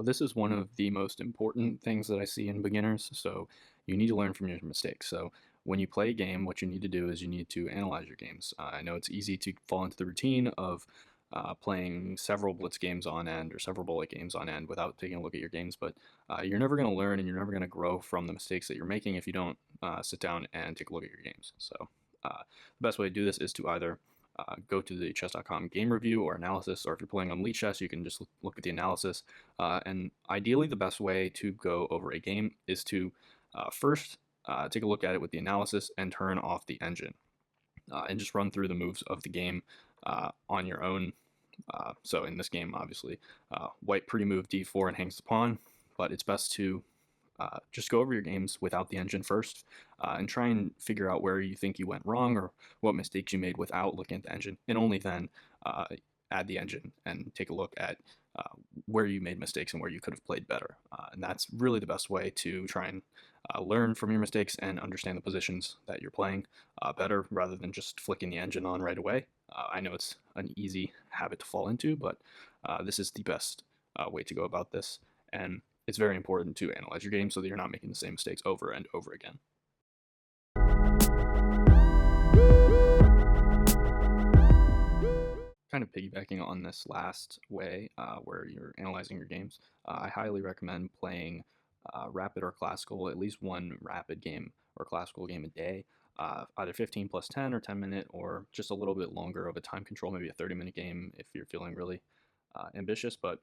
Well, this is one of the most important things that I see in beginners. So you need to learn from your mistakes. So when you play a game, what you need to do is you need to analyze your games. I know it's easy to fall into the routine of playing several blitz games on end or several bullet games on end without taking a look at your games, but you're never going to learn and you're never going to grow from the mistakes that you're making if you don't sit down and take a look at your games. So the best way to do this is to either go to the chess.com game review or analysis, or if you're playing on Elite Chess, you can just look at the analysis. And ideally, the best way to go over a game is to first take a look at it with the analysis and turn off the engine and just run through the moves of the game on your own. So in this game, obviously, white pre-move d4 and hangs the pawn, but it's best to just go over your games without the engine first and try and figure out where you think you went wrong or what mistakes you made without looking at the engine, and only then uh, add the engine and take a look at where you made mistakes and where you could have played better. And that's really the best way to try and learn from your mistakes and understand the positions that you're playing better rather than just flicking the engine on right away. I know it's an easy habit to fall into, but this is the best way to go about this. And it's very important to analyze your game so that you're not making the same mistakes over and over again. Kind of piggybacking on this last way where you're analyzing your games, I highly recommend playing rapid or classical, at least one rapid game or classical game a day, either 15 plus 10 or 10-minute, or just a little bit longer of a time control, maybe a 30-minute game if you're feeling really ambitious. But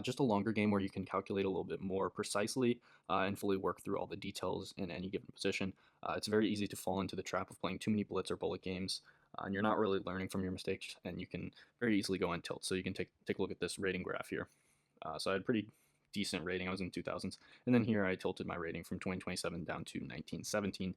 just a longer game where you can calculate a little bit more precisely and fully work through all the details in any given position. It's very easy to fall into the trap of playing too many blitz or bullet games, and you're not really learning from your mistakes, and you can very easily go on tilt. So you can take a look at this rating graph here. So I had pretty decent rating. I was in the 2000s, and then here I tilted my rating from 2027 down to 1917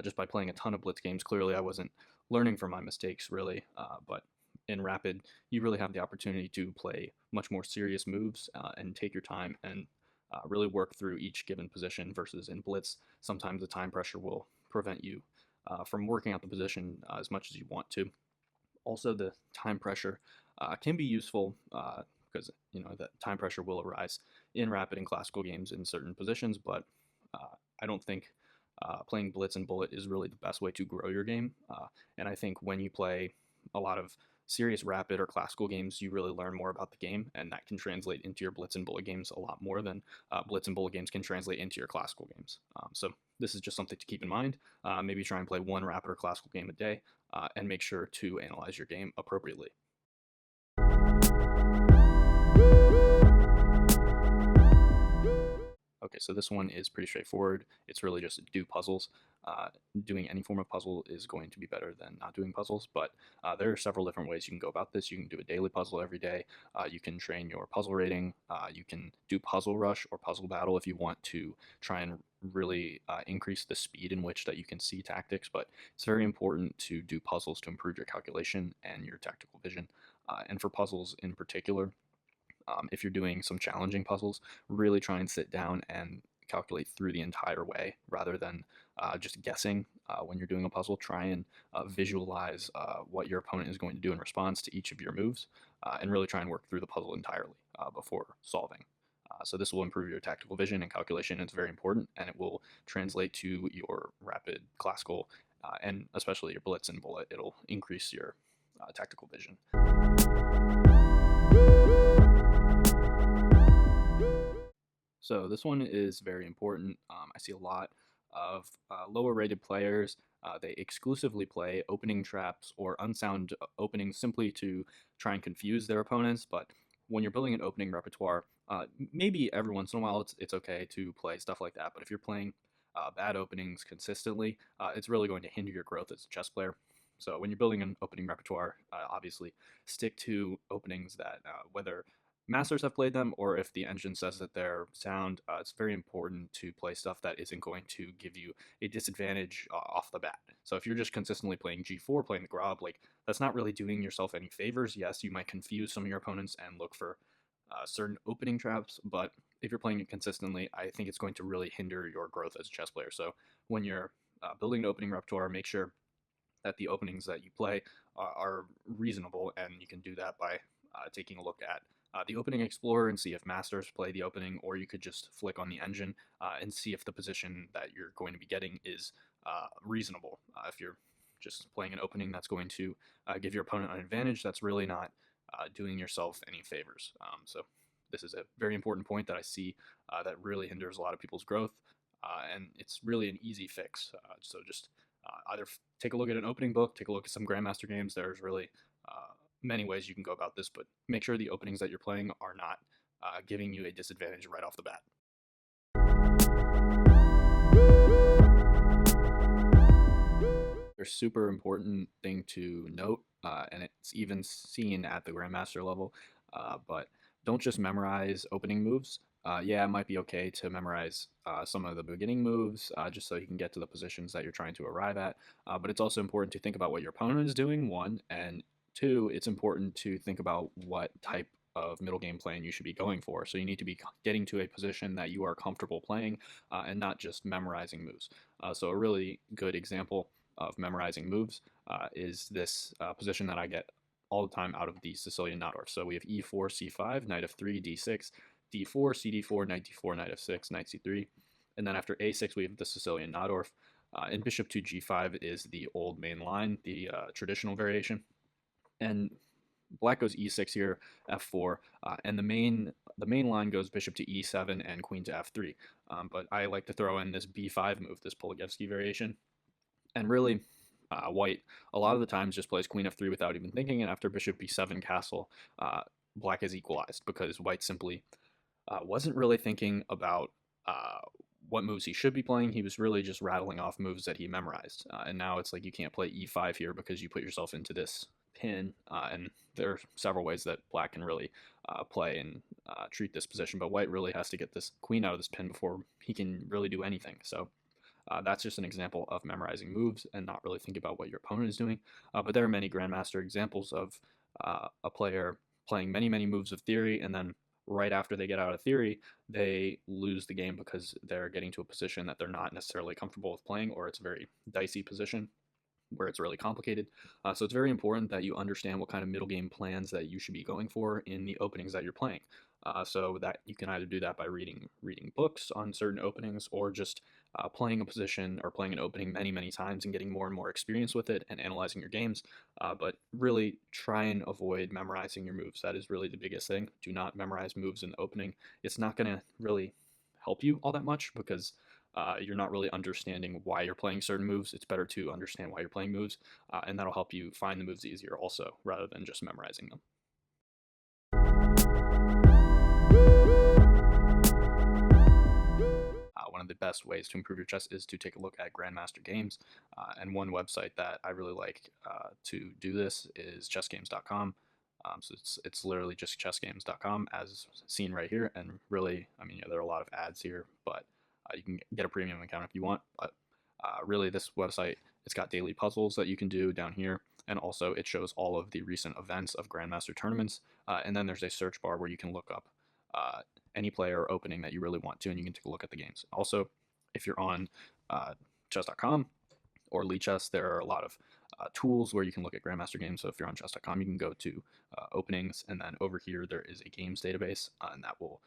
just by playing a ton of blitz games. Clearly, I wasn't learning from my mistakes really, but in rapid, you really have the opportunity to play much more serious moves and take your time and really work through each given position. Versus in blitz, sometimes the time pressure will prevent you from working out the position as much as you want to. Also, the time pressure can be useful because that time pressure will arise in rapid and classical games in certain positions, but I don't think playing blitz and bullet is really the best way to grow your game. And I think when you play a lot of serious rapid or classical games, you really learn more about the game, and that can translate into your blitz and bullet games a lot more than blitz and bullet games can translate into your classical games. So this is just something to keep in mind. Maybe try and play one rapid or classical game a day, and make sure to analyze your game appropriately. Okay, so this one is pretty straightforward. It's really just do puzzles. Doing any form of puzzle is going to be better than not doing puzzles, but there are several different ways you can go about this. You can do a daily puzzle every day. You can train your puzzle rating. You can do puzzle rush or puzzle battle if you want to try and really increase the speed in which that you can see tactics, but it's very important to do puzzles to improve your calculation and your tactical vision. And for puzzles in particular, if you're doing some challenging puzzles, really try and sit down and calculate through the entire way rather than just guessing when you're doing a puzzle. Try and visualize what your opponent is going to do in response to each of your moves and really try and work through the puzzle entirely before solving. So this will improve your tactical vision and calculation. It's very important, and it will translate to your rapid, classical, and especially your blitz and bullet. It'll increase your tactical vision. So this one is very important. I see a lot of lower rated players. They exclusively play opening traps or unsound openings simply to try and confuse their opponents. But when you're building an opening repertoire, maybe every once in a while it's okay to play stuff like that. But if you're playing bad openings consistently, it's really going to hinder your growth as a chess player. So when you're building an opening repertoire, obviously stick to openings that whether masters have played them or if the engine says that they're sound, it's very important to play stuff that isn't going to give you a disadvantage off the bat. So if you're just consistently playing g4, playing the Grob, like that's not really doing yourself any favors. Yes, you might confuse some of your opponents and look for certain opening traps, but if you're playing it consistently, I think it's going to really hinder your growth as a chess player. So when you're building an opening repertoire, make sure that the openings that you play are reasonable, and you can do that by taking a look at the opening explorer and see if masters play the opening, or you could just flick on the engine and see if the position that you're going to be getting is reasonable. If you're just playing an opening that's going to give your opponent an advantage, that's really not doing yourself any favors. So this is a very important point that I see that really hinders a lot of people's growth, and it's really an easy fix. So just either take a look at an opening book, take a look at some Grandmaster games. There's really many ways you can go about this, but make sure the openings that you're playing are not giving you a disadvantage right off the bat. A super important thing to note, and it's even seen at the Grandmaster level, but don't just memorize opening moves. Yeah, it might be okay to memorize some of the beginning moves just so you can get to the positions that you're trying to arrive at, but it's also important to think about what your opponent is doing, one, and two, it's important to think about what type of middle game plan you should be going for. So you need to be getting to a position that you are comfortable playing and not just memorizing moves. So a really good example of memorizing moves is this position that I get all the time out of the Sicilian Nautdorf. So we have e4, c5, knight f3, d6, d4, cd4, knight d4, knight f6, knight c3. And then after a6, we have the Sicilian Nautdorf. And bishop to g5 is the old main line, the traditional variation. And black goes e6 here, f4, and the main line goes bishop to e7 and queen to f3. But I like to throw in this b5 move, this Polugevsky variation. And really, white a lot of the times just plays queen f3 without even thinking, and after bishop b7 castle, black is equalized because white simply wasn't really thinking about what moves he should be playing. He was really just rattling off moves that he memorized. And now it's like you can't play e5 here because you put yourself into this pin. And there are several ways that black can really play and treat this position. But white really has to get this queen out of this pin before he can really do anything. So that's just an example of memorizing moves and not really thinking about what your opponent is doing. But there are many Grandmaster examples of a player playing many, many moves of theory, and then right after they get out of theory, they lose the game because they're getting to a position that they're not necessarily comfortable with playing, or it's a very dicey position where it's really complicated. So it's very important that you understand what kind of middle game plans that you should be going for in the openings that you're playing. So that you can either do that by reading books on certain openings, or just playing a position or playing an opening many, many times and getting more and more experience with it and analyzing your games. But really try and avoid memorizing your moves. That is really the biggest thing. Do not memorize moves in the opening. It's not going to really help you all that much because you're not really understanding why you're playing certain moves. It's better to understand why you're playing moves, and that'll help you find the moves easier also, rather than just memorizing them. One of the best ways to improve your chess is to take a look at Grandmaster Games, and one website that I really like to do this is chessgames.com. So it's literally just chessgames.com as seen right here, and really, I mean, yeah, there are a lot of ads here, but you can get a premium account if you want. But really, this website, it's got daily puzzles that you can do down here, and also it shows all of the recent events of Grandmaster tournaments. And then there's a search bar where you can look up any player or opening that you really want to, and you can take a look at the games. Also, if you're on chess.com or Lichess, there are a lot of tools where you can look at Grandmaster games. So if you're on chess.com, you can go to openings, and then over here there is a games database, and that will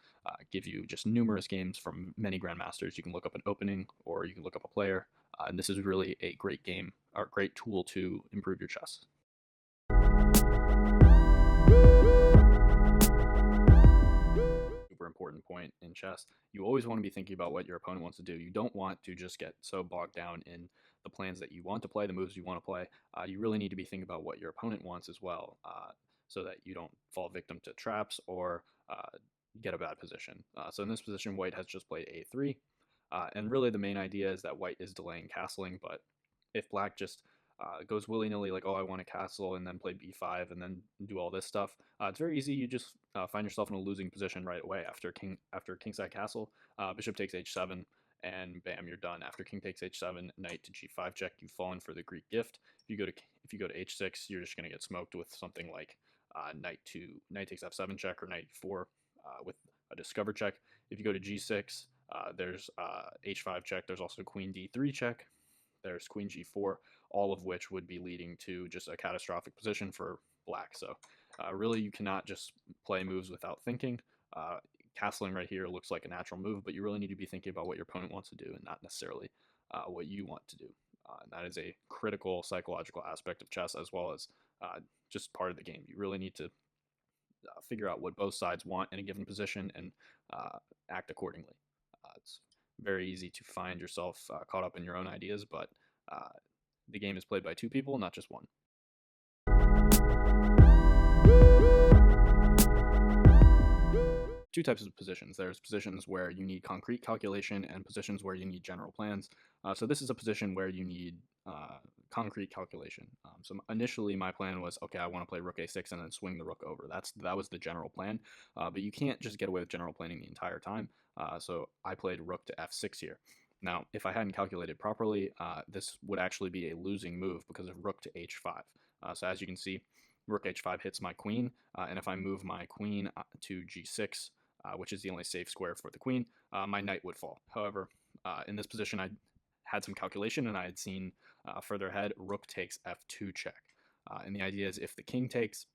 give you just numerous games from many Grandmasters. You can look up an opening, or you can look up a player, and this is really a great game, or great tool to improve your chess. Super important point in chess. You always want to be thinking about what your opponent wants to do. You don't want to just get so bogged down in the plans that you want to play, the moves you want to play. You really need to be thinking about what your opponent wants as well, so that you don't fall victim to traps or get a bad position. So in this position, white has just played a3, and really the main idea is that white is delaying castling, but if black just goes willy-nilly, like, oh, I want to castle and then play b5 and then do all this stuff, it's very easy. You just find yourself in a losing position right away after kingside castle, bishop takes h7, and bam, you're done. After king takes h7, knight to g5 check, you've fallen for the Greek gift. If you go to h6, you're just going to get smoked with something like knight takes f7 check, or knight e4 with a discover check. If you go to g6, there's h5 check. There's also queen d3 check. There's queen g4, all of which would be leading to just a catastrophic position for black. So Really, you cannot just play moves without thinking. Uh, Castling right here looks like a natural move, but you really need to be thinking about what your opponent wants to do and not necessarily what you want to do. And that is a critical psychological aspect of chess as well as just part of the game. You really need to figure out what both sides want in a given position and act accordingly. It's very easy to find yourself caught up in your own ideas, but uh, the game is played by two people, not just one. Two types of positions. There's positions where you need concrete calculation and positions where you need general plans. So this is a position where you need concrete calculation. So initially my plan was, okay, I want to play rook a6 and then swing the rook over. That was the general plan, but you can't just get away with general planning the entire time. So I played rook to f6 here. Now, if I hadn't calculated properly, this would actually be a losing move because of rook to h5. So as you can see, rook h5 hits my queen, and if I move my queen to g6, which is the only safe square for the queen, my knight would fall. However, in this position, I had some calculation, and I had seen further ahead, rook takes f2 check. And the idea is if the king takes,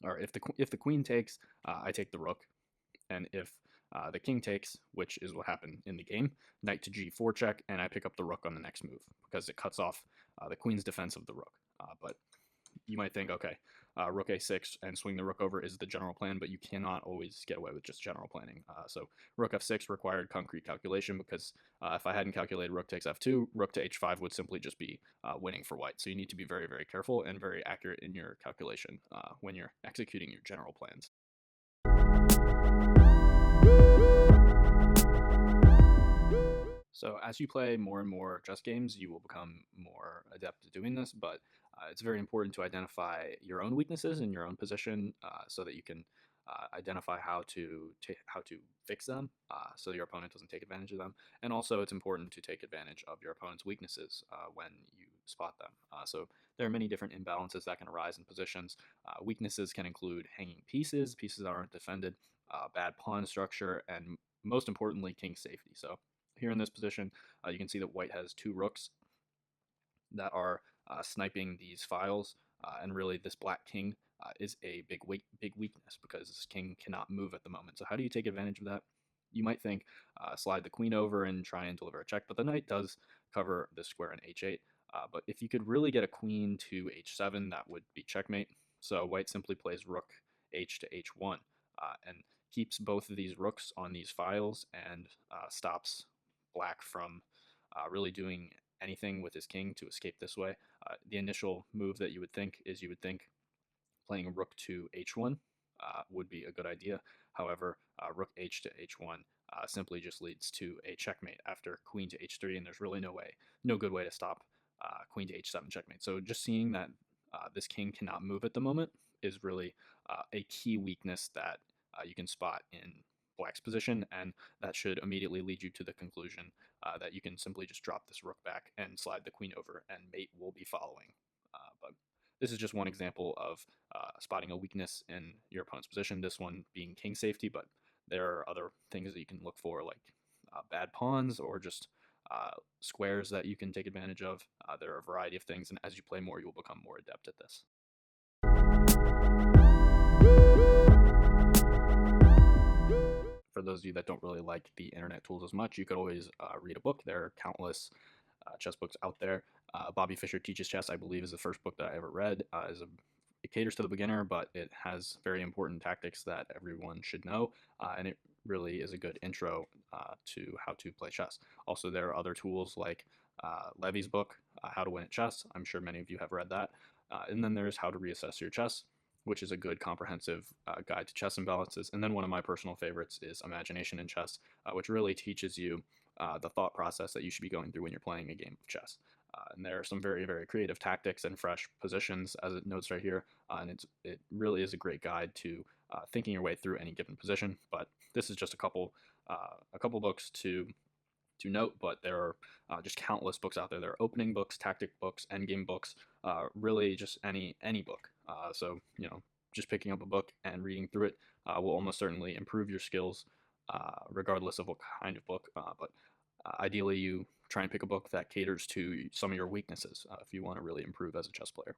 or if the queen takes, I take the rook, and if the king takes, which is what happened in the game, knight to g4 check, and I pick up the rook on the next move because it cuts off the queen's defense of the rook. But you might think, okay, rook a6 and swing the rook over is the general plan, but you cannot always get away with just general planning. So rook f6 required concrete calculation because if I hadn't calculated rook takes f2, rook to h5 would simply just be winning for white. So you need to be very, very careful and very accurate in your calculation when you're executing your general plans. So as you play more and more chess games, you will become more adept at doing this, but it's very important to identify your own weaknesses in your own position so that you can identify how to fix them so your opponent doesn't take advantage of them. And also it's important to take advantage of your opponent's weaknesses when you spot them. So there are many different imbalances that can arise in positions. Weaknesses can include hanging pieces, pieces that aren't defended, bad pawn structure, and most importantly, king safety. So here in this position, you can see that white has two rooks that are sniping these files, and really this black king is a big weakness because this king cannot move at the moment. So how do you take advantage of that? You might think slide the queen over and try and deliver a check, but the knight does cover the square in h8. But if you could really get a queen to h7, that would be checkmate. So white simply plays rook h to h1 and keeps both of these rooks on these files and stops black from really doing anything with his king to escape this way. The initial move that you would think is playing rook to h1 would be a good idea. However, rook h to h1 simply just leads to a checkmate after queen to h3, and there's really no good way to stop queen to h7 checkmate. So just seeing that this king cannot move at the moment is really a key weakness that you can spot in black's position, and that should immediately lead you to the conclusion that you can simply just drop this rook back and slide the queen over, and mate will be following. But this is just one example of spotting a weakness in your opponent's position, this one being king safety, but there are other things that you can look for, like bad pawns or just squares that you can take advantage of. There are a variety of things, and as you play more, you will become more adept at this. For those of you that don't really like the internet tools as much, you could always read a book. There are countless chess books out there. Bobby Fischer Teaches Chess, I believe, is the first book that I ever read. It caters to the beginner, but it has very important tactics that everyone should know, and it really is a good intro to how to play chess. Also, there are other tools like Levy's book, How to Win at Chess. I'm sure many of you have read that. And then there's How to Reassess Your Chess, which is a good comprehensive guide to chess imbalances. And then one of my personal favorites is Imagination in Chess, which really teaches you the thought process that you should be going through when you're playing a game of chess. And there are some very, very creative tactics and fresh positions, as it notes right here. And it really is a great guide to thinking your way through any given position. But this is just a couple books to note, but there are just countless books out there. There are opening books, tactic books, endgame books, really just any book. So just picking up a book and reading through it will almost certainly improve your skills, regardless of what kind of book. But ideally, you try and pick a book that caters to some of your weaknesses if you want to really improve as a chess player.